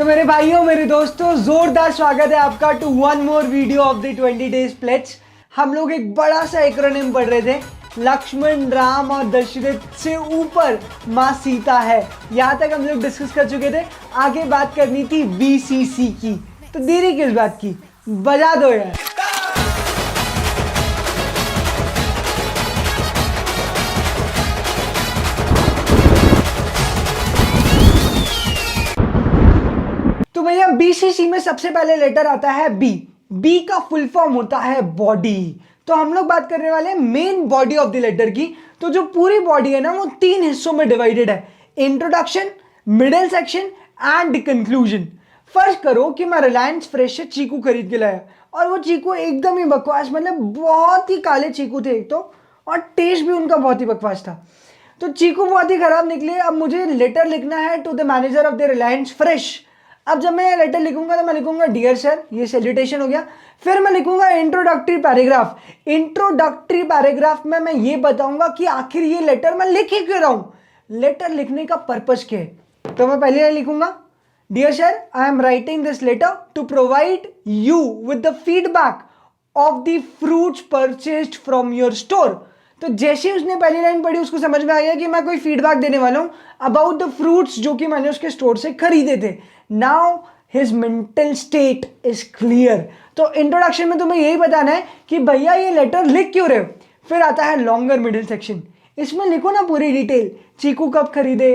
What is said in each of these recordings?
मेरे भाइयों मेरे दोस्तों जोरदार स्वागत है आपका to one more video of the 20 days pledge. हम लोग एक बड़ा सा एक्रोनिम पढ़ रहे थे, लक्ष्मण राम और दशरथ से ऊपर माँ सीता है। यहाँ तक हम लोग डिस्कस कर चुके थे। आगे बात करनी थी BCC की, तो देरी किस बात की, बजा दो यार। तो भैया BCC में सबसे पहले लेटर आता है बी का फुल फॉर्म होता है बॉडी। तो हम लोग बात करने वाले हैं main body of the letter की। तो जो पूरी बॉडी है ना वो 3 हिस्सों में डिवाइडेड है, introduction, middle section and conclusion. फर्ज करो कि मैं रिलायंस फ्रेश से चीकू खरीद के लाया और वो चीकू एकदम ही बकवास, मतलब बहुत ही काले चीकू थे एक तो, और टेस्ट भी उनका बहुत ही बकवास था। तो चीकू बहुत ही खराब निकले। अब मुझे लेटर लिखना है to the manager of the Reliance Fresh. अब जब मैं लेटर लिखूंगा तो मैं लिखूंगा डियर सर, ये सैल्यूटेशन हो गया। फिर मैं लिखूंगा इंट्रोडक्टरी पैराग्राफ। इंट्रोडक्टरी पैराग्राफ में मैं ये बताऊंगा कि आखिर ये लेटर मैं लिख ही क्यों रहा हूं, लेटर लिखने का पर्पस क्या है। तो मैं पहले लिखूंगा dear sir, I am writing this letter to provide you with the feedback of the fruits purchased from your store. तो जैसे उसने पहली लाइन पढ़ी उसको समझ में आ गया कि मैं कोई फीडबैक देने वाला हूं अबाउट द फ्रूट्स जो कि मैंने उसके स्टोर से खरीदे थे। Now his mental state is clear. तो इंट्रोडक्शन में तुम्हें यही बताना है कि भैया ये लेटर लिख क्यों रहे हो। फिर आता है लॉन्गर मिडिल सेक्शन। इसमें लिखो ना पूरी डिटेल, चीकू कब खरीदे,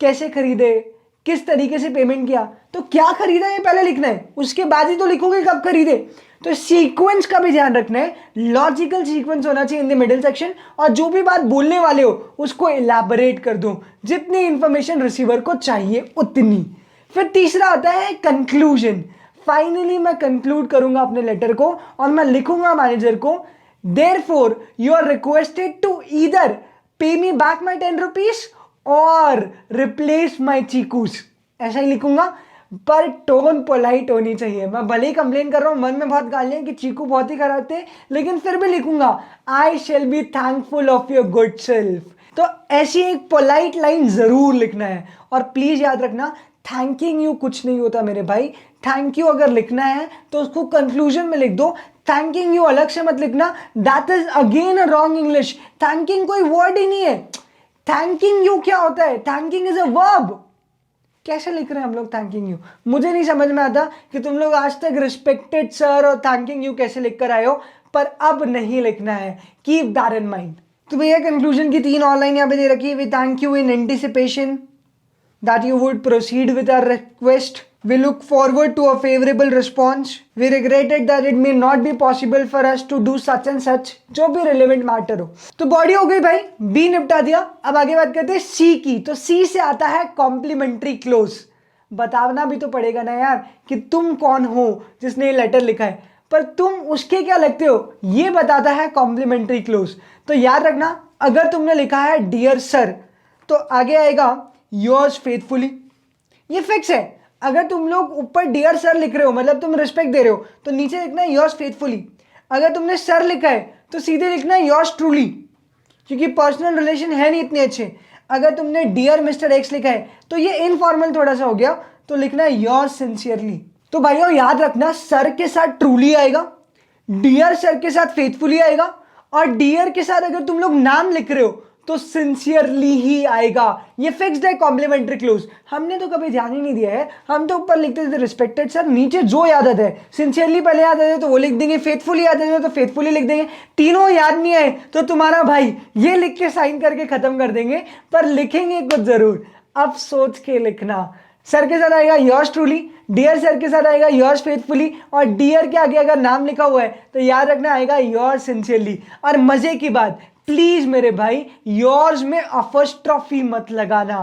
कैसे खरीदे, किस तरीके से पेमेंट किया। तो क्या खरीदा ये पहले लिखना है, उसके बाद ही तो लिखोगे कब खरीदे। तो सीक्वेंस का भी ध्यान रखना है, लॉजिकल सीक्वेंस होना चाहिए इन द मिडिल सेक्शन। और जो भी बात बोलने वाले हो उसको इलैबोरेट कर दो, जितनी इंफॉर्मेशन रिसीवर को चाहिए उतनी। फिर तीसरा आता है कंक्लूजन। फाइनली मैं कंक्लूड करूंगा अपने लेटर को और मैं लिखूंगा मैनेजर को, therefore you are requested to either pay me back my 10 rupees और रिप्लेस माई चीकूस। ऐसा ही लिखूंगा, पर टोन पोलाइट होनी चाहिए। मैं भले ही कंप्लेन कर रहा हूं, मन में बहुत गालियां कि चीकू बहुत ही खराब थे, लेकिन फिर भी लिखूंगा I shall be thankful of your good self. तो ऐसी एक पोलाइट लाइन जरूर लिखना है। और प्लीज याद रखना, थैंकिंग यू कुछ नहीं होता मेरे भाई। थैंक यू अगर लिखना है तो उसको कंक्लूजन में लिख दो, थैंकिंग यू अलग से मत लिखना, that is again a wrong English. Thanking कोई वर्ड ही नहीं है। थैंकिंग यू क्या होता है, थैंकिंग इज अ वर्ब। कैसे लिख रहे हैं हम लोग थैंकिंग यू, मुझे नहीं समझ में आता कि तुम लोग आज तक रिस्पेक्टेड सर और थैंकिंग यू कैसे लिख कर आए हो, पर अब नहीं लिखना है, कीप दैट इन माइंड। तो भैया कंक्लूजन की 3 और लाइन यहाँ पे दे रखी है, we thank you in anticipation that you would proceed with our request. We look forward to a favorable response. We regretted that it may not be possible for us to do such and such. जो भी relevant matter हो। तो body हो गई भाई, B निपटा दिया। अब आगे बात करते हैं सी की। तो सी से आता है कॉम्प्लीमेंट्री क्लोज। बताना भी तो पड़ेगा ना यार कि तुम कौन हो जिसने ये लेटर लिखा है, पर तुम उसके क्या लगते हो ये बताता है कॉम्प्लीमेंट्री क्लोज। तो याद रखना, अगर तुमने लिखा है डियर सर तो आगे आएगा योर्स फेथफुली, ये फिक्स है। अगर तुम लोग ऊपर डियर सर लिख रहे हो मतलब तुम रिस्पेक्ट दे रहे हो, तो नीचे लिखना है योर्स फेथफुली। अगर तुमने सर लिखा है तो सीधे लिखना है योर्स ट्रूली, क्योंकि पर्सनल रिलेशन है नहीं इतने अच्छे। अगर तुमने डियर मिस्टर एक्स लिखा है तो ये इनफॉर्मल थोड़ा सा हो गया, तो लिखना है योर्स सिंसियरली। तो भाइयों याद रखना, सर के साथ ट्रूली आएगा, डियर सर के साथ फेथफुली आएगा, और डियर के साथ अगर तुम लोग नाम लिख रहे हो तो सिंसियरली ही आएगा। ये फिक्स्ड है कॉम्प्लीमेंट्री क्लोज। हमने तो कभी ध्यान ही नहीं दिया है, हम तो ऊपर लिखते थे रिस्पेक्टेड सर, नीचे जो याद आता है, सिंसियरली पहले याद आता है तो वो लिख देंगे, फेथफुली याद आता है तो फेथफुली लिख देंगे। तीनों याद नहीं आए तो तुम्हारा भाई ये लिख के साइन करके खत्म कर देंगे, पर लिखेंगे कुछ जरूर। अब सोच के लिखना, सर के साथ आएगा योर्स ट्रूली, डियर सर के साथ आएगा योर्स फेथफुली, और डियर के आगे अगर नाम लिखा हुआ है तो याद रखना आएगा योर्स सिंसियरली। और मजे की बात, प्लीज मेरे भाई योर्स में अपॉस्ट्रोफी मत लगाना।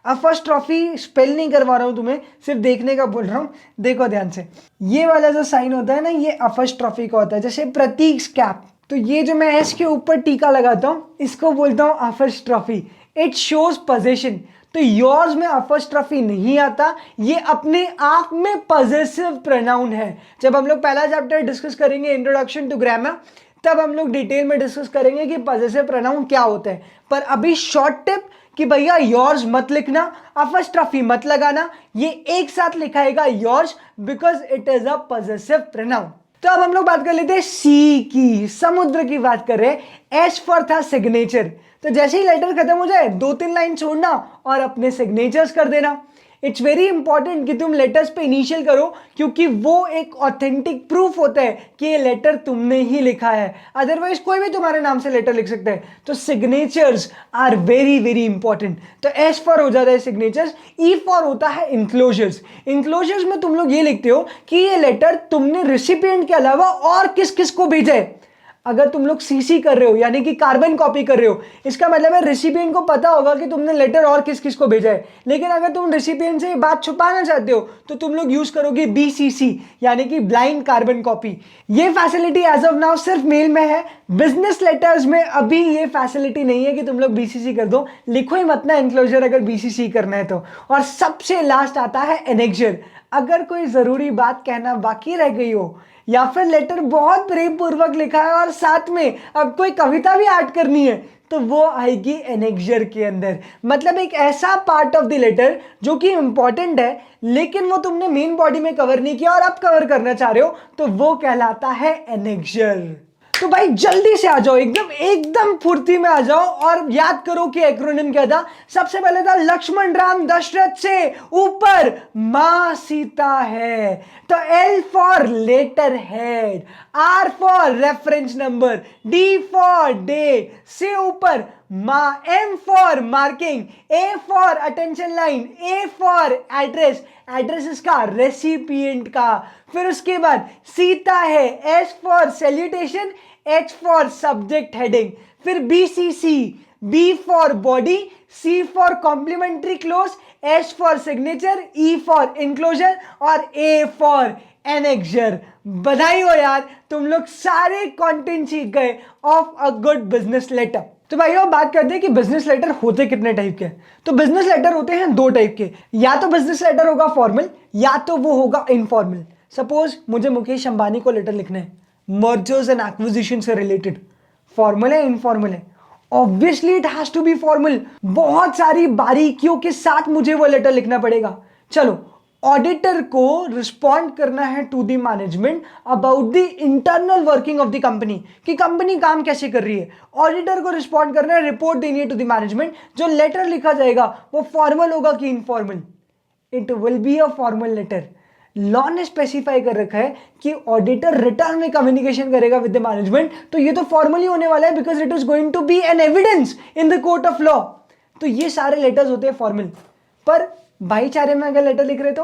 अपॉस्ट्रोफी स्पेल नहीं करवा रहा हूं तुम्हें, सिर्फ देखने का बोल रहा हूं। देखो ध्यान से, ये वाला जो साइन होता है ना, ये अपॉस्ट्रोफी का होता है, जैसे प्रतीक कैप। तो ये जो मैं एस के ऊपर टीका लगाता हूं इसको बोलता हूं अपॉस्ट्रोफी। It shows possession. तो योर्स में अपॉस्ट्रोफी नहीं आता, ये अपने आप में पॉजेसिव प्रोनाउन है। जब हम लोग पहला चैप्टर डिस्कस करेंगे इंट्रोडक्शन टू ग्रामर, तब हम लोग डिटेल में डिस्कस करेंगे कि पजेसिव प्रोनाउन क्या होते हैं। पर अभी शॉर्ट टिप कि भैया योर्स मत लिखना, अपॉस्ट्रोफी मत लगाना, ये एक साथ लिखाएगा yours because it is a possessive pronoun. तो अब हम लोग बात कर लेते हैं सी की, समुद्र की बात कर रहे हैं। एस फॉर था सिग्नेचर, तो जैसे ही लेटर खत्म हो जाए 2-3 लाइन छोड़ना और अपने सिग्नेचर्स कर देना। इट्स वेरी इंपॉर्टेंट कि तुम लेटर्स पे इनिशियल करो, क्योंकि वो एक ऑथेंटिक प्रूफ होता है कि ये लेटर तुमने ही लिखा है। अदरवाइज कोई भी तुम्हारे नाम से लेटर लिख सकता है। तो signatures are very very important. तो एस फॉर हो जाता है सिग्नेचर्स। ई फॉर होता है इंक्लोजर्स। इंक्लोजर्स में तुम लोग ये लिखते हो कि ये लेटर तुमने रिसिपिएंट के अलावा और किस किस को भेजा है। अगर तुम लोग सीसी कर रहे हो यानी कि कार्बन कॉपी कर रहे हो, इसका मतलब है रिसिपिएंट को पता होगा कि तुमने लेटर और किस किस को भेजा है। लेकिन अगर तुम रिसिपिएंट से ये बात छुपाना चाहते हो तो तुम लोग यूज करोगे बीसीसी यानी कि ब्लाइंड कार्बन कॉपी। ये फैसिलिटी एज ऑफ नाउ सिर्फ मेल में है। बिजनेस लेटर्स में अभी ये फैसिलिटी नहीं है कि तुम लोग बीसीसी कर दो। लिखो ही मत ना एनक्लोजर अगर बीसीसी करना है तो। और सबसे लास्ट आता है एनेक्जर। अगर कोई जरूरी बात कहना बाकी रह गई हो या फिर लेटर बहुत प्रेम पूर्वक लिखा है और साथ में अब कोई कविता भी ऐड करनी है, तो वो आएगी एनेक्जर के अंदर। मतलब एक ऐसा पार्ट ऑफ द लेटर जो कि इंपॉर्टेंट है लेकिन वो तुमने मेन बॉडी में कवर नहीं किया और अब कवर करना चाह रहे हो, तो वो कहलाता है एनेक्जर। तो भाई जल्दी से आ जाओ, एकदम एकदम फुर्ती में आ जाओ और याद करो कि एक्रोनिम क्या था। सबसे पहले था लक्ष्मण राम दशरथ से ऊपर मां सीता है, तो L for letter head, R for reference number, D for date, से ऊपर मां, M for marking, A for attention line, A for address, address इसका रेसिपिएंट का। फिर उसके बाद सीता है, S for salutation, H for subject heading. फिर BCC, B for body, C for complimentary close, H for signature, E for enclosure और A for annexure. बधाई हो यार, तुम लोग सारे कंटेंट सीख गए of a good business letter. तो भाइयों बात करते हैं कि बिजनेस लेटर होते कितने टाइप के। तो बिजनेस लेटर होते हैं 2 टाइप के, या तो बिजनेस लेटर होगा फॉर्मल या तो वो होगा इनफॉर्मल। सपोज मुझे मुकेश अंबानी को लेटर लिखना है मर्जर्स एंड एक्विजिशन से रिलेटेड, फॉर्मल है इनफॉर्मल है? Obviously it has to be formal. बहुत सारी बारीकियों के साथ मुझे वो लेटर लिखना पड़ेगा। चलो, ऑडिटर को रिस्पॉन्ड करना है to the management about the internal working of the company, कि कंपनी काम कैसे कर रही है। ऑडिटर को रिस्पॉन्ड करना है, रिपोर्ट देनी है टू द मैनेजमेंट। जो लेटर लिखा जाएगा वो फॉर्मल होगा कि informal? It will be a formal letter. Law ने स्पेसिफाई कर रखा है कि ऑडिटर रिटर्न में कम्युनिकेशन करेगा विद द मैनेजमेंट, तो ये तो फॉर्मली होने वाला है because it is going to be an evidence in the court of law. तो ये सारे लेटर्स होते हैं फॉर्मल। पर भाईचारे में अगर लेटर लिख रहे तो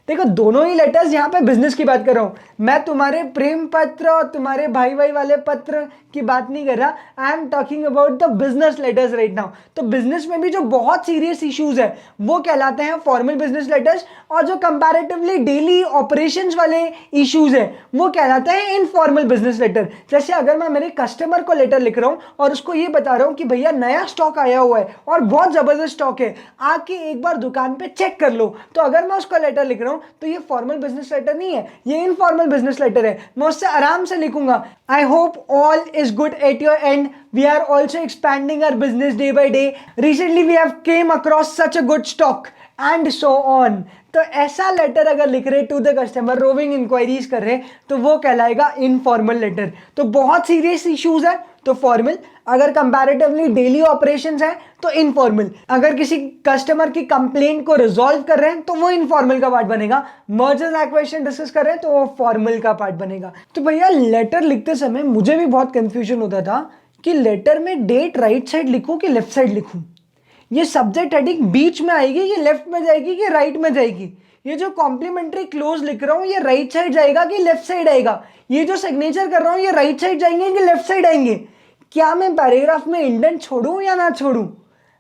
देखो, दोनों ही लेटर्स, यहां पे बिजनेस की बात कर रहा हूं मैं, तुम्हारे प्रेम पत्र और तुम्हारे भाई भाई वाले पत्र की बात नहीं कर रहा। I am talking about the business letters right now. तो बिजनेस में भी जो बहुत सीरियस इश्यूज है वो कहलाते हैं फॉर्मल बिजनेस लेटर्स, और जो कंपैरेटिवली डेली ऑपरेशंस वाले इश्यूज है वो कहलाते हैं इनफॉर्मल बिजनेस लेटर। जैसे अगर मैं मेरे कस्टमर को लेटर लिख रहा हूं और उसको ये बता रहा हूं कि भैया नया स्टॉक आया हुआ है और बहुत जबरदस्त स्टॉक है, आके एक बार दुकान पे चेक कर लो, तो अगर मैं उसको लेटर लिख रहा हूं तो ये फॉर्मल बिजनेस लेटर नहीं है, ये इनफॉर्मल बिजनेस लेटर है। मैं उससे आराम से लिखूंगा, I hope all is good at your end, we are also expanding our business day by day, recently we have came across such a good stock and so on. तो ऐसा letter अगर लिख रहे to the customer, roving inquiries कर रहे, तो वो कहलाएगा इनफॉर्मल लेटर। तो बहुत सीरियस इश्यूज है तो फॉर्मल, अगर कंपैरेटिवली डेली ऑपरेशंस है तो इनफॉर्मल, अगर किसी कस्टमर की कंप्लेंट को रिजॉल्व कर रहे हैं तो वो इनफॉर्मल का पार्ट बनेगा, मर्जर एक्विजिशन डिस्कस कर रहे हैं तो वो फॉर्मल का पार्ट बनेगा। तो भैया लेटर लिखते समय मुझे भी बहुत कंफ्यूजन होता था कि लेटर में डेट राइट साइड लिखूं कि लेफ्ट साइड लिखूं, ये सब्जेक्ट हेडिंग बीच में आएगी, ये लेफ्ट में जाएगी कि राइट में जाएगी, ये जो कॉम्प्लीमेंट्री क्लोज लिख रहा हूं ये राइट साइड जाएगा कि लेफ्ट साइड आएगा, ये जो सिग्नेचर कर रहा हूं ये राइट साइड जाएंगे कि लेफ्ट साइड आएंगे, क्या मैं पैराग्राफ में इंडेंट छोड़ूं या ना छोड़ूं।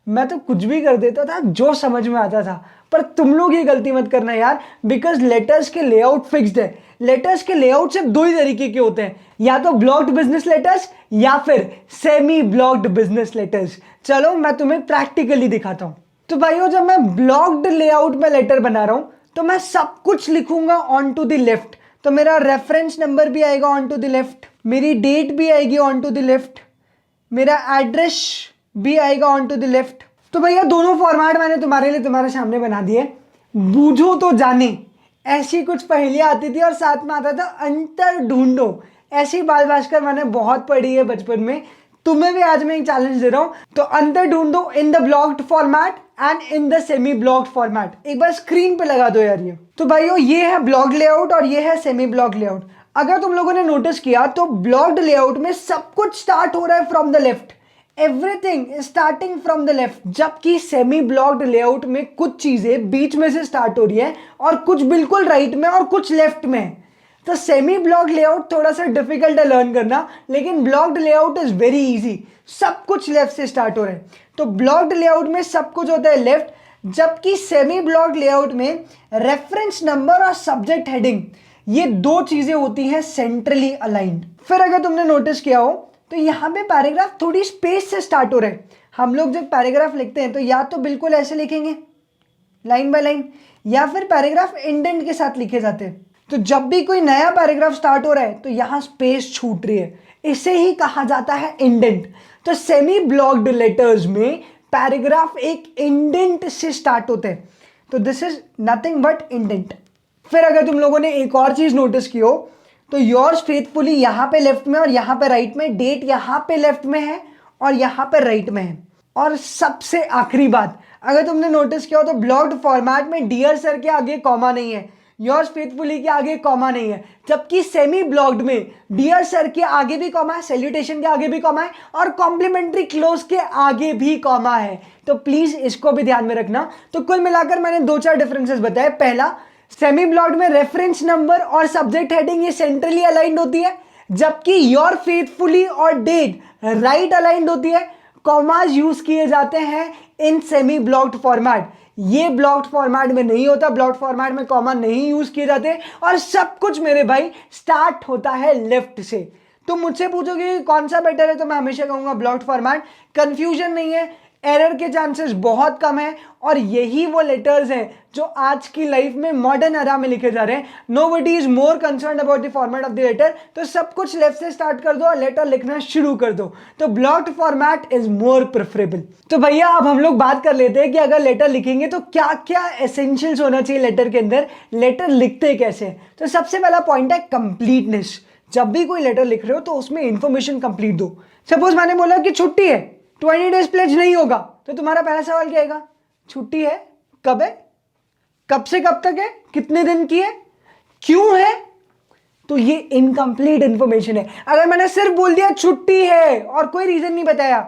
मैं तो कुछ भी कर देता था जो समझ में आता था। पर तुम लोग ये गलती मत करना यार, बिकॉज लेटर्स के लेआउट फिक्स्ड है। लेटर्स के लेआउट सिर्फ 2 ही तरीके के होते हैं, या तो ब्लॉक्ड बिजनेस लेटर्स या फिर सेमी ब्लॉक्ड बिजनेस लेटर्स। चलो मैं तुम्हें प्रैक्टिकली दिखाता हूं। तो भाइयों, जब मैं ब्लॉक्ड लेआउट में लेटर बना रहा हूं तो मैं सब कुछ लिखूंगा ऑन टू द लेफ्ट, तो मेरा रेफरेंस नंबर भी आएगा ऑन टू द लेफ्ट, मेरी डेट भी आएगी ऑन टू द लेफ्ट, मेरा एड्रेस भी आएगा ऑन टू द लेफ्ट। तो भैया दोनों फॉर्मेट मैंने तुम्हारे लिए तुम्हारे सामने बना दिए। बूझो तो जाने, ऐसी कुछ पहेलियां आती थी और साथ में आता था अंतर ढूंढो। ऐसी बाल भास्कर मैंने बहुत पढ़ी है बचपन में, तुम्हें भी आज मैं एक चैलेंज दे रहा हूं। तो अंतर ढूंढो in the blocked format and in the semi blocked format. एक बार स्क्रीन पे लगा दो यार ये। तो भाइयों ये है ब्लॉक्ड लेआउट और ये है सेमी ब्लॉक्ड लेआउट। अगर तुम लोगों ने नोटिस किया तो ब्लॉक्ड लेआउट में सब कुछ स्टार्ट हो रहा है from the left, everything is starting from the left. जबकि सेमी ब्लॉक्ड लेआउट में कुछ चीजें बीच में से स्टार्ट हो रही है और कुछ बिल्कुल राइट में और कुछ लेफ्ट में। तो सेमी ब्लॉक्ड लेआउट थोड़ा सा डिफिकल्ट है लर्न करना, लेकिन blocked layout is very easy. सब कुछ लेफ्ट से स्टार्ट हो रहा है। तो ब्लॉक्ड लेआउट में सब कुछ होता है लेफ्ट, जबकि सेमी ब्लॉक्ड लेआउट में रेफरेंस नंबर और सब्जेक्ट हेडिंग ये दो चीजें होती हैं सेंट्रली अलाइंड। फिर अगर तुमने नोटिस किया हो तो यहाँ पे पैराग्राफ थोड़ी स्पेस से स्टार्ट हो रहे हैं। हम लोग जब पैराग्राफ लिखते हैं तो या तो बिल्कुल ऐसे लिखेंगे लाइन बाय लाइन, या फिर पैराग्राफ इंडेंट के साथ लिखे जाते हैं। तो जब भी कोई नया पैराग्राफ स्टार्ट हो रहा है तो यहाँ स्पेस छूट रही है, इसे ही कहा जाता है इंडेंट। तो सेमी ब्लॉक्ड लेटर्स में पैराग्राफ एक इंडेंट से स्टार्ट होते हैं। तो this is nothing but indent. फिर अगर तुम लोगों ने एक और चीज नोटिस की हो तो योर्स फेथफुली यहाँ पे लेफ्ट में और यहाँ पे राइट में, डेट यहाँ पे लेफ्ट में है और यहाँ पे राइट में है। और सबसे आखिरी बात, अगर तुमने नोटिस किया हो तो ब्लॉक्ड फॉर्मेट में डियर सर के आगे कॉमा नहीं है, योर्स फेथफुली के आगे कॉमा नहीं है। जबकि सेमी ब्लॉक्ड में डियर सर के आगे भी कॉमा है, सैल्यूटेशन के आगे भी कॉमा है और कॉम्प्लीमेंट्री क्लोज के आगे भी कॉमा है। तो प्लीज इसको भी ध्यान में रखना। तो कुल मिलाकर मैंने दो चार डिफरेंसेस बताए। पहला, सेमी ब्लॉक्ड में रेफरेंस नंबर और सब्जेक्ट हेडिंग ये सेंट्रली अलाइंड होती है, जबकि योर फेथफुली और डेट राइट अलाइंड होती है। कॉमास यूज किए जाते हैं इन सेमी ब्लॉक्ड फॉर्मेट, ये ब्लॉक्ड फॉर्मेट में नहीं होता। ब्लॉक्ड फॉर्मेट में कॉमा नहीं यूज किए जाते और सब कुछ मेरे भाई स्टार्ट होता है लेफ्ट से। तुम मुझसे पूछोगे कौन सा बेटर है तो मैं हमेशा कहूंगा ब्लॉक्ड फॉर्मेट। कंफ्यूजन नहीं है, एरर के चांसेस बहुत कम है और यही वो लेटर्स हैं जो आज की लाइफ में मॉडर्न एरा में लिखे जा रहे हैं। Nobody is more concerned about the format of the letter. तो सब कुछ लेफ्ट से स्टार्ट कर दो और लेटर लिखना शुरू कर दो। तो blocked format is more preferable. तो भैया अब हम लोग बात कर लेते हैं कि अगर लेटर लिखेंगे तो क्या क्या एसेंशियल्स होना चाहिए लेटर के अंदर, लेटर लिखते कैसे। तो सबसे पहला पॉइंट है कंप्लीटनेस। जब भी कोई लेटर लिख रहे हो तो उसमें इंफॉर्मेशन कंप्लीट दो। सपोज मैंने बोला कि छुट्टी है, 20 डेज प्लेज नहीं होगा, तो तुम्हारा पहला सवाल क्या आएगा, छुट्टी है, कब है, कब से कब तक है, कितने दिन की है, क्यों है। तो ये इनकम्प्लीट इंफॉर्मेशन है। अगर मैंने सिर्फ बोल दिया छुट्टी है और कोई रीजन नहीं बताया,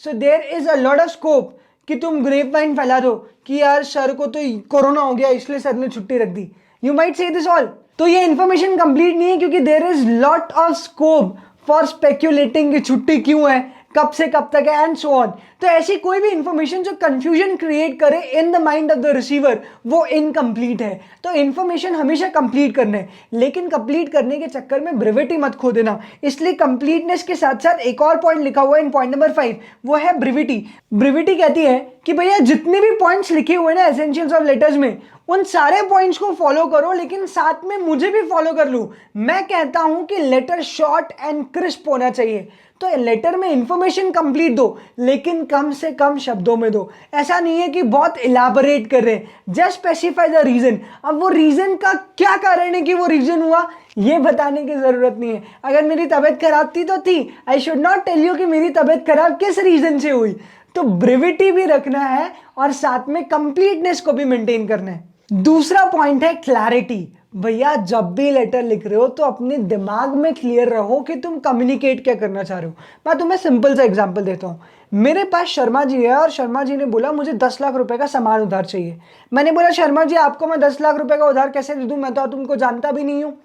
so there is a lot of scope कि तुम ग्रेप वाइन फैला दो कि यार सर को तो कोरोना हो गया इसलिए सर ने छुट्टी रख दी। You might say this all. तो ये इंफॉर्मेशन कंप्लीट नहीं है क्योंकि there is lot of scope for speculating कि छुट्टी क्यों है, कब से कब तक है एंड सो ऑन। तो ऐसी कोई भी इंफॉर्मेशन जो कंफ्यूजन क्रिएट करे in the mind of the receiver वो इनकम्प्लीट है। तो इंफॉर्मेशन हमेशा कंप्लीट करना है, लेकिन कंप्लीट करने के चक्कर में ब्रिविटी मत खो देना। इसलिए कंप्लीटनेस के साथ साथ एक और पॉइंट लिखा हुआ है इन पॉइंट नंबर 5, वो है ब्रिविटी। ब्रिविटी कहती है कि भैया जितने भी पॉइंट्स लिखे हुए ना एसेंशियल्स ऑफ लेटर्स में, उन सारे पॉइंट्स को फॉलो करो, लेकिन साथ में मुझे भी फॉलो कर लूं। मैं कहता हूं कि लेटर शॉर्ट एंड क्रिस्प होना चाहिए। तो लेटर में इंफॉर्मेशन कंप्लीट दो, लेकिन कम से कम शब्दों में दो। ऐसा नहीं है कि बहुत इलाबोरेट कर रहे हैं, जस्ट स्पेसिफाई द रीजन। अब वो रीजन का क्या कारण है कि वो रीजन हुआ ये बताने की जरूरत नहीं है। अगर मेरी तबीयत खराब थी तो थी, I should not tell you कि मेरी तबीयत खराब किस रीजन से हुई। तो ब्रिविटी भी रखना है और साथ में कंप्लीटनेस को भी मेंटेन करना है। दूसरा पॉइंट है क्लैरिटी। भैया जब भी लेटर लिख रहे हो तो अपने दिमाग में क्लियर रहो कि तुम कम्युनिकेट क्या करना चाह रहे हो। मैं तुम्हें सिंपल सा एग्जांपल देता हूँ। मेरे पास शर्मा जी है और शर्मा जी ने बोला मुझे 10 लाख रुपए का सामान उधार चाहिए। मैंने बोला शर्मा जी आपको मैं 10 लाख रुपए का उधार कैसे दे दूं, मैं तो तुमको जानता भी नहीं हूँ।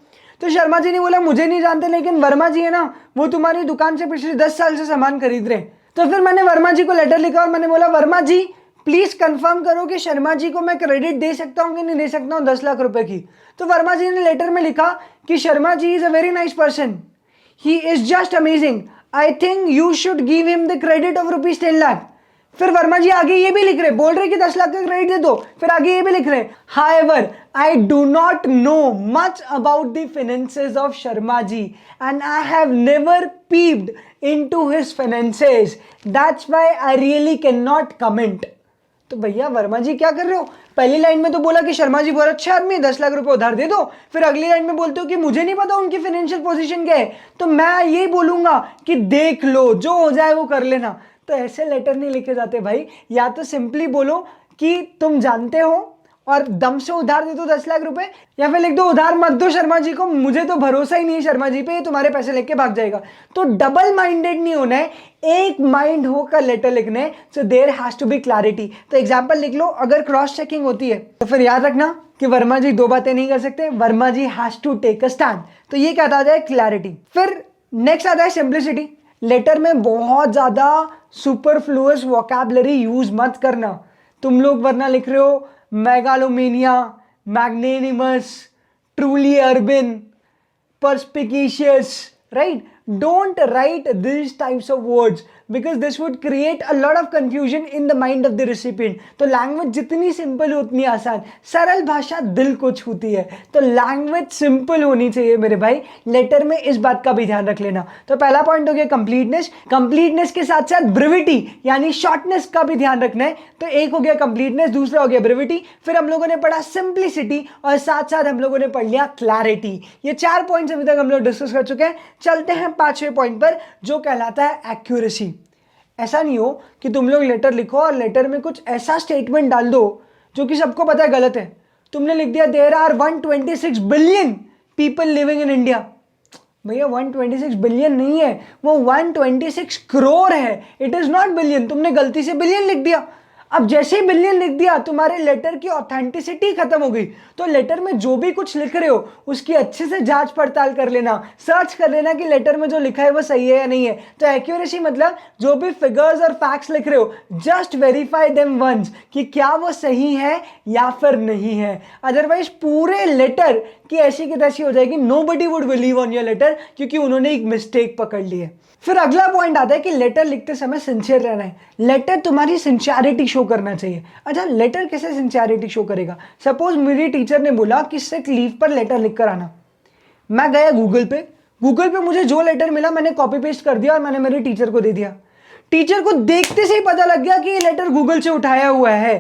तो शर्मा जी ने बोला मुझे नहीं जानते, लेकिन वर्मा जी है ना, वो तुम्हारी दुकान से पिछले 10 साल से सामान खरीद रहे हैं। तो फिर मैंने वर्मा जी को लेटर लिखा और मैंने बोला वर्मा जी प्लीज कंफर्म करो कि शर्मा जी को मैं क्रेडिट दे सकता हूं कि नहीं दे सकता हूं 10 लाख रुपए की। तो वर्मा जी ने लेटर में लिखा कि Sharma ji is a very nice person, he is just amazing, I think you should give him the credit of ₹10 lakh. फिर वर्मा जी आगे ये भी लिख रहे, बोल रहे कि 10 लाख का क्रेडिट दे दो, फिर आगे ये भी लिख रहे, however I do not know much about the finances of Sharma ji and I have never peeped into his finances, that's why I really can not comment. तो भैया वर्मा जी क्या कर रहे हो, पहली लाइन में तो बोला कि शर्मा जी बहुत अच्छे आदमी है, 10 लाख रुपए उधार दे दो, फिर अगली लाइन में बोलते हो कि मुझे नहीं पता उनकी फाइनेंशियल पोजीशन क्या है, तो मैं यही बोलूंगा कि देख लो, जो हो जाए वो कर लेना। तो ऐसे लेटर नहीं लिखे जाते भाई, या तो सिंपली बोलो कि तुम जानते हो और दम से उधार दे दो 10 लाख रुपए, या फिर लिख दो उधार मत दो शर्मा जी को, मुझे तो भरोसा ही नहीं है शर्मा जी पे, ये तुम्हारे पैसे लेके भाग जाएगा। तो डबल माइंडेड नहीं होना है, एक माइंड होकर लेटर लिखना है। So there has to be clarity. तो एग्जांपल लिख लो, अगर क्रॉस चेकिंग होती है तो फिर याद रखना कि वर्मा जी दो बातें नहीं कर सकते, Verma ji has to take a stand. तो ये कहता आ जाए क्लैरिटी। फिर नेक्स्ट आता है सिंप्लिसिटी। लेटर में बहुत ज्यादा सुपरफ्लुअस वोकैबुलरी यूज मत करना तुम लोग, वरना लिख रहे हो megalomania, magnanimous, truly urban, perspicacious, right? Don't write these types of words because this would create a lot of confusion in the mind of the recipient. तो लैंग्वेज जितनी सिंपल हो उतनी आसान, सरल भाषा दिल को छूती है, तो लैंग्वेज सिंपल होनी चाहिए मेरे भाई। लेटर में इस बात का भी ध्यान रख लेना। तो पहला पॉइंट हो गया कंप्लीटनेस, कंप्लीटनेस के साथ साथ ब्रिविटी यानी शॉर्टनेस का भी ध्यान रखना है। तो एक हो गया कंप्लीटनेस, दूसरा हो गया ब्रिविटी, फिर हम लोगों ने पढ़ा सिंप्लिसिटी और साथ साथ हम लोगों ने पढ़ लिया क्लैरिटी। ये 4 पॉइंट्स अभी तक हम लोग डिस्कस कर चुके हैं। चलते हैं 5वें पॉइंट पर जो कहलाता है एक्यूरेसी। ऐसा नहीं हो कि तुम लोग लेटर लिखो और लेटर में कुछ ऐसा स्टेटमेंट डाल दो जो कि सबको पता है गलत है। तुमने लिख दिया there are 126 billion people living in India. भैया 126 बिलियन नहीं है, वो 126 करोड़ है, इट इज नॉट बिलियन। तुमने गलती से बिलियन लिख दिया। अब जैसे ही बिलियन लिख दिया तुम्हारे लेटर की ऑथेंटिसिटी खत्म हो गई। तो लेटर में जो भी कुछ लिख रहे हो उसकी अच्छे से जांच पड़ताल कर लेना, सर्च कर लेना कि लेटर में जो लिखा है वो सही है या नहीं है। तो एक्यूरेसी मतलब जो भी फिगर्स और फैक्ट्स लिख रहे हो जस्ट वेरीफाई देम वंस कि क्या वो सही है या फिर नहीं है। अदरवाइज पूरे लेटर की ऐसी की तैसी हो जाएगी, nobody would believe on your letter क्योंकि उन्होंने एक मिस्टेक पकड़ ली है। फिर अगला पॉइंट आता है कि लेटर लिखते समय सिंसियर रहना है। लेटर तुम्हारी सिंसियरिटी शो करना चाहिए। अच्छा, लेटर कैसे सिंसियरिटी शो करेगा? सपोज मेरी टीचर ने बोला कि सिक लीव पर लेटर लिख कर आना। मैं गया गूगल पे मुझे जो लेटर मिला मैंने कॉपी पेस्ट कर दिया और मैंने मेरे टीचर को दे दिया। टीचर को देखते से ही पता लग गया कि ये लेटर गूगल से उठाया हुआ है,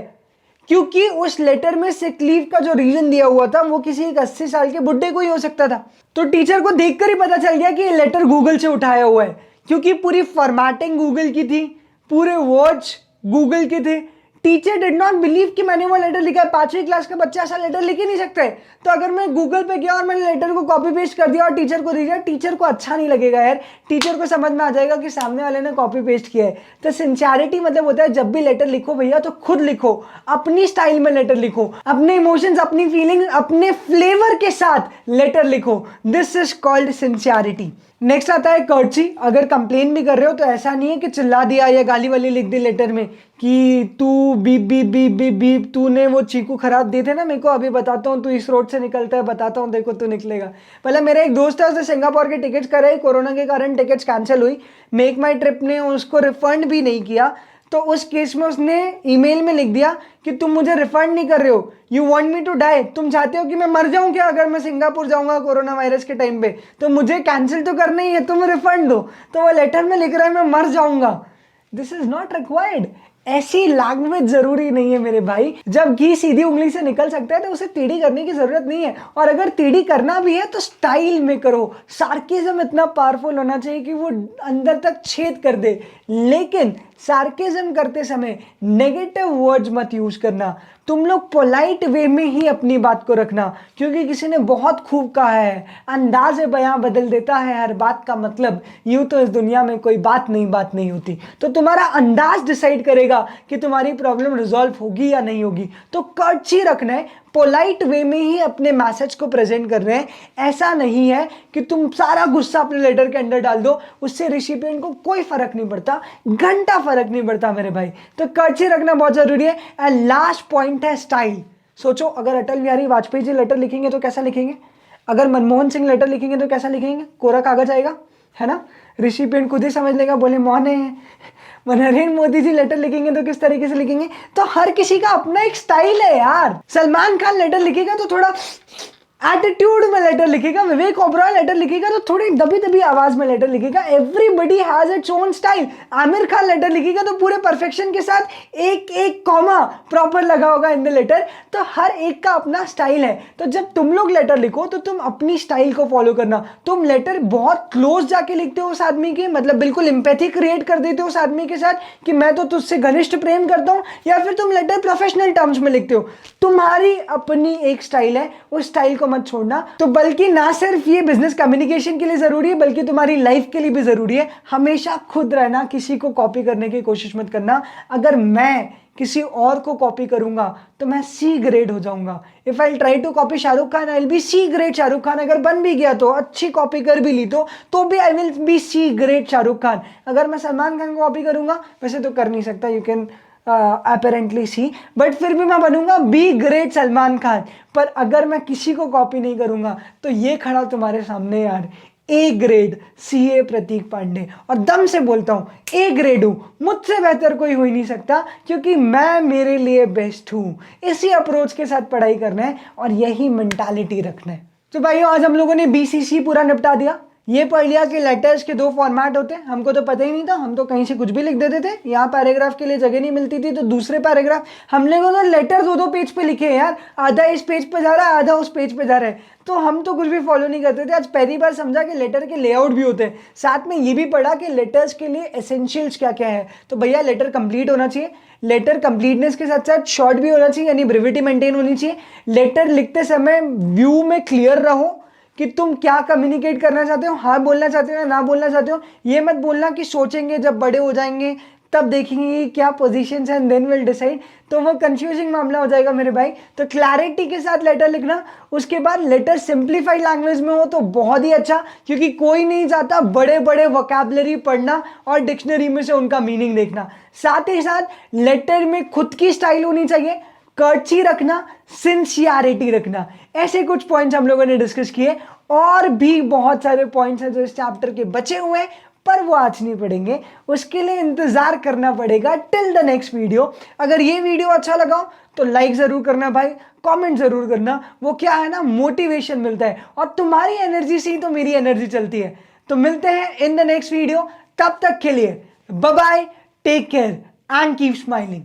क्योंकि उस लेटर में सिक लीव का जो रीजन दिया हुआ था वो किसी एक 80 साल के बुड्ढे को ही हो सकता था। तो टीचर को देखकर ही पता चल गया कि ये लेटर गूगल से उठाया हुआ है, क्योंकि पूरी फॉर्मेटिंग गूगल की थी, पूरे वर्ड्स गूगल के थे। टीचर डिड नॉट बिलीव कि मैंने वो लेटर लिखा है। 5वीं क्लास का बच्चा ऐसा लेटर लिख ही नहीं सकता है। तो अगर मैं गूगल पे गया और मैंने लेटर को कॉपी पेस्ट कर दिया और टीचर को दे दिया, टीचर को अच्छा नहीं लगेगा यार। टीचर को समझ में आ जाएगा कि सामने वाले ने कॉपी पेस्ट किया है। तो सिंसियरिटी मतलब होता है जब भी लेटर लिखो भैया तो खुद लिखो, अपनी स्टाइल में लेटर लिखो, अपने इमोशंस, अपनी फीलिंग, अपने फ्लेवर के साथ लेटर लिखो। This is called sincerity. Next आता है कर्टसी। अगर कंप्लेन भी कर रहे हो तो ऐसा नहीं है कि चिल्ला दिया या गाली वाली लिख दी लेटर में कि तू beep beep beep beep beep, तूने वो चीकू खराब दिए थे ना मेरे को, अभी बताता हूँ, तू इस रोड से निकलता है, बताता हूँ देखो तू निकलेगा। पहले मेरा एक दोस्त है, उसने सिंगापुर के टिकट्स कराई, कोरोना के कारण टिकट्स कैंसिल हुई, मेक माई ट्रिप ने उसको रिफंड भी नहीं किया। तो उस केस में उसने ईमेल में लिख दिया कि तुम मुझे रिफंड नहीं कर रहे हो, you want me to die, तुम चाहते हो कि मैं मर जाऊं क्या अगर मैं सिंगापुर जाऊंगा कोरोना वायरस के टाइम पे, तो मुझे कैंसिल तो करना ही है, तुम रिफंड दो। तो वो लेटर में लिख रहा है मैं मर जाऊंगा। This is not required. ऐसी लैंग्वेज जरूरी नहीं है मेरे भाई। जब घी सीधी उंगली से निकल सकता है तो उसे टेढ़ी करने की जरूरत नहीं है, और अगर टेढ़ी करना भी है तो स्टाइल में करो। सार्केज्म इतना पावरफुल होना चाहिए कि वो अंदर तक छेद कर दे, लेकिन सार्केज्म करते समय नेगेटिव वर्ड्स मत यूज करना। तुम लोग पोलाइट वे में ही अपनी बात को रखना, क्योंकि किसी ने बहुत खूब कहा है, अंदाज़ बयां बदल देता है हर बात का मतलब, यूं तो इस दुनिया में कोई बात नहीं होती। तो तुम्हारा अंदाज डिसाइड करेगा कि तुम्हारी प्रॉब्लम रिजॉल्व होगी या नहीं होगी। तो कर्टसी रखना है, पोलाइट वे में ही अपने मैसेज को प्रेजेंट कर रहे हैं। ऐसा नहीं है कि तुम सारा गुस्सा अपने लेटर के अंदर डाल दो, उससे रिसिपिएंट को कोई फर्क नहीं पड़ता, घंटा फर्क नहीं पड़ता मेरे भाई। तो कर्टसी रखना बहुत जरूरी है। एंड लास्ट पॉइंट है स्टाइल। सोचो अगर अटल बिहारी वाजपेयी जी लेटर लिखेंगे तो कैसा लिखेंगे, अगर मनमोहन सिंह लेटर लिखेंगे तो कैसा लिखेंगे? कोरा कागज आएगा, है ना, रिसिपिएंट खुद ही समझ लेगा, बोले मोहन है नरेंद्र मोदी जी लेटर लिखेंगे तो किस तरीके से लिखेंगे? तो हर किसी का अपना एक स्टाइल है यार। सलमान खान लेटर लिखेगा तो थोड़ा एटीट्यूड में लेटर लिखेगा, विवेक ओबरॉय लेटर लिखेगा तो थोड़ी दबी दबी आवाज में लेटर लिखेगा। Everybody has its own style. Aamir Khan letter लिखेगा तो पूरे परफेक्शन के साथ एक एक कॉमा प्रॉपर लगा होगा इन द लेटर। तो हर एक का अपना स्टाइल है। तो जब तुम लोग लेटर लिखो तो तुम अपनी स्टाइल को फॉलो करना। तुम लेटर बहुत क्लोज जाके लिखते हो उस आदमी के, मतलब बिल्कुल एम्पैथी क्रिएट कर देते हो उस आदमी के साथ कि मैं तो तुझसे घनिष्ठ प्रेम करता हूं, या फिर तुम लेटर प्रोफेशनल टर्म्स में लिखते हो। तुम्हारी अपनी एक स्टाइल है, उस स्टाइल को मत छोड़ना। तो बल्कि ना सिर्फ ये बिजनेस कम्युनिकेशन के लिए जरूरी है, बल्कि तुम्हारी लाइफ के लिए भी जरूरी है। हमेशा खुद रहना, किसी को कॉपी करने की कोशिश मत करना। अगर मैं किसी और को कॉपी करूंगा तो मैं सी ग्रेड हो जाऊंगा। If I try to copy Shahrukh Khan I will be C grade Shahrukh Khan. अगर बन भी गया तो अच्छी कॉपी कर भी ली तो भी I will be C grade Shahrukh Khan. अगर मैं सलमान खान को कॉपी करूंगा, वैसे तो कर नहीं सकता, you can apparently see, but फिर भी मैं बनूंगा बी ग्रेट सलमान खान। पर अगर मैं किसी को कॉपी नहीं करूंगा तो ये खड़ा तुम्हारे सामने यार, ए ग्रेड सीए प्रतीक पांडे। और दम से बोलता हूं ए ग्रेड हूं, मुझसे बेहतर कोई हो ही नहीं सकता, क्योंकि मैं मेरे लिए बेस्ट हूं। इसी अप्रोच के साथ पढ़ाई करना है और यही मेंटालिटी रखना है। तो भाइयों, आज हम लोगों ने बीसीसी पूरा निपटा दिया। ये पढ़ लिया कि लेटर्स के 2 फॉर्मेट होते हैं। हमको तो पता ही नहीं था, हम तो कहीं से कुछ भी लिख देते थे। यहाँ पैराग्राफ के लिए जगह नहीं मिलती थी तो दूसरे पैराग्राफ हम लोगों ने लेटर 2-2 पेज पे लिखे हैं यार। आधा इस पेज पे जा रहा है, आधा उस पेज पे जा रहा है। तो हम तो कुछ भी फॉलो नहीं करते थे। आज पहली बार समझा कि लेटर के लेआउट भी होते हैं। साथ में ये भी पढ़ा कि लेटर्स के लिए एसेंशियल्स क्या क्या है। तो भैया, लेटर कंप्लीट होना चाहिए। लेटर कंप्लीटनेस के साथ साथ शॉर्ट भी होना चाहिए, यानी ब्रेविटी मेंटेन होनी चाहिए। लेटर लिखते समय व्यू में क्लियर रहो कि तुम क्या कम्युनिकेट करना चाहते हो, हाँ बोलना चाहते हो या ना बोलना चाहते हो। ये मत बोलना कि सोचेंगे जब बड़े हो जाएंगे तब देखेंगे क्या पोजीशंस हैं, देन विल डिसाइड। तो वो कंफ्यूजिंग मामला हो जाएगा मेरे भाई। तो क्लैरिटी के साथ लेटर लिखना। उसके बाद लेटर सिंप्लीफाइड लैंग्वेज में हो तो बहुत ही अच्छा, क्योंकि कोई नहीं चाहता बड़े बड़े वोकैबुलरी पढ़ना और डिक्शनरी में से उनका मीनिंग देखना। साथ ही साथ लेटर में खुद की स्टाइल होनी चाहिए, कर्ची रखना, सिंसियरिटी रखना। ऐसे कुछ पॉइंट्स हम लोगों ने डिस्कस किए। और भी बहुत सारे पॉइंट्स हैं जो इस चैप्टर के बचे हुए हैं, पर वो आज नहीं पढ़ेंगे। उसके लिए इंतजार करना पड़ेगा टिल द नेक्स्ट वीडियो। अगर ये वीडियो अच्छा लगा हो तो लाइक जरूर करना भाई, कमेंट जरूर करना। वो क्या है ना, मोटिवेशन मिलता है, और तुम्हारी एनर्जी से ही तो मेरी एनर्जी चलती है। तो मिलते हैं इन द नेक्स्ट वीडियो। तब तक के लिए bye bye, take care and keep smiling.